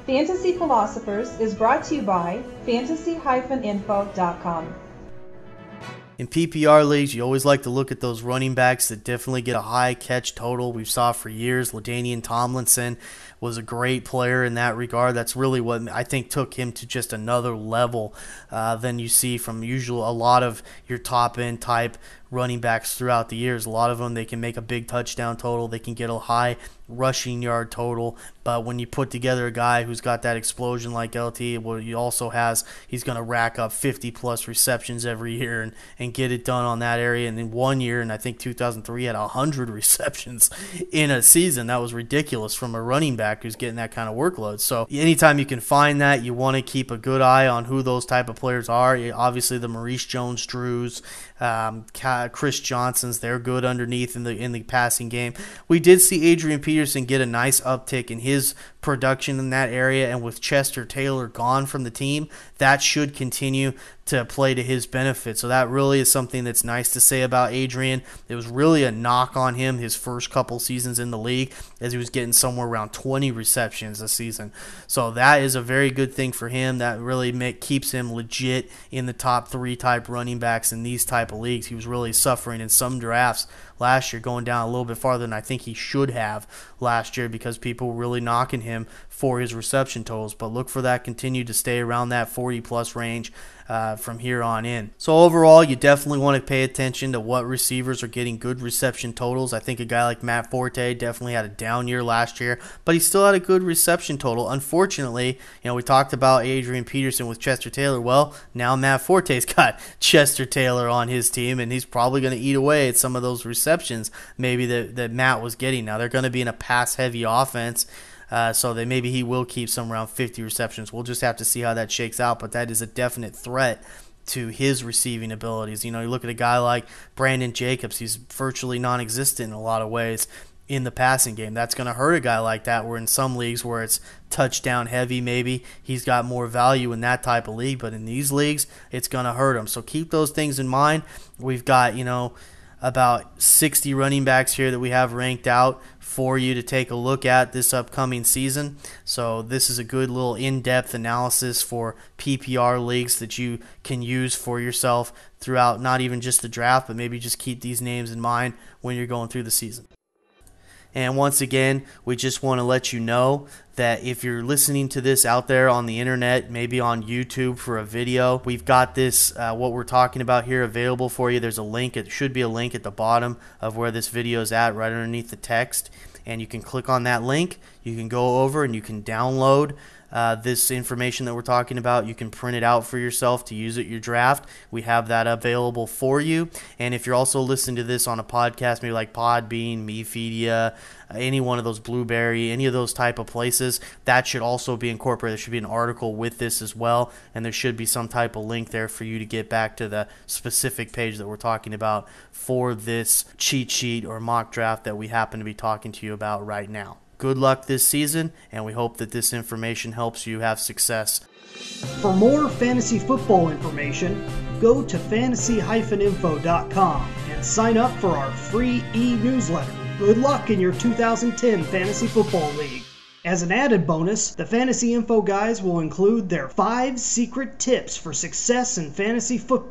Fantasy Philosophers is brought to you by fantasy-info.com. In PPR leagues, you always like to look at those running backs that definitely get a high catch total. We've saw for years. LaDainian Tomlinson was a great player in that regard. That's really what I think took him to just another level than you see from usual a lot of your top end type running backs throughout the years. A lot of them, they can make a big touchdown total. They can get a high rushing yard total. But when you put together a guy who's got that explosion like LT, well, he also has, he's going to rack up 50-plus receptions every year and get it done on that area. And in 1 year, and I think 2003, had 100 receptions in a season. That was ridiculous from a running back who's getting that kind of workload. So anytime you can find that, you want to keep a good eye on who those type of players are. Obviously, the Maurice Jones-Drews, Chris Johnsons, they're good underneath in the passing game. We did see Adrian Peterson get a nice uptick in his production in that area, and with Chester Taylor gone from the team, that should continue to play to his benefit. So that really is something that's nice to say about Adrian. It was really a knock on him his first couple seasons in the league, as he was getting somewhere around 20 receptions a season. So that is a very good thing for him. That really keeps him legit in the top 3 type running backs in these type of leagues. He was really suffering in some drafts last year, going down a little bit farther than I think he should have last year because people were really knocking him for his reception totals. But look for that continue to stay around that 40-plus range from here on in. So overall, you definitely want to pay attention to what receivers are getting good reception totals. I think a guy like Matt Forte definitely had a down year last year, but he still had a good reception total. Unfortunately, we talked about Adrian Peterson with Chester Taylor. Well, now Matt Forte's got Chester Taylor on his team, and he's probably going to eat away at some of those receptions maybe that Matt was getting. Now, they're going to be in a pass-heavy offense, so that maybe he will keep some around 50 receptions. We'll just have to see how that shakes out, but that is a definite threat to his receiving abilities. You look at a guy like Brandon Jacobs, he's virtually non-existent in a lot of ways in the passing game. That's going to hurt a guy like that, where in some leagues where it's touchdown heavy, maybe he's got more value in that type of league, but in these leagues, it's going to hurt him. So keep those things in mind. We've got, about 60 running backs here that we have ranked out for you to take a look at this upcoming season. So this is a good little in-depth analysis for PPR leagues that you can use for yourself throughout not even just the draft, but maybe just keep these names in mind when you're going through the season. And once again, we just want to let you know that if you're listening to this out there on the internet, maybe on YouTube for a video, we've got this, what we're talking about here, available for you. There's a link. It should be a link at the bottom of where this video is at, right underneath the text. And you can click on that link. You can go over and you can download this information that we're talking about. You can print it out for yourself to use at your draft. We have that available for you. And if you're also listening to this on a podcast, maybe like Podbean, Media, any one of those, Blueberry, any of those type of places, that should also be incorporated. There should be an article with this as well, and there should be some type of link there for you to get back to the specific page that we're talking about for this cheat sheet or mock draft that we happen to be talking to you about right now. Good luck this season, and we hope that this information helps you have success. For more fantasy football information, go to fantasy-info.com and sign up for our free e-newsletter. Good luck in your 2010 Fantasy Football League. As an added bonus, the Fantasy Info guys will include their 5 secret tips for success in fantasy football.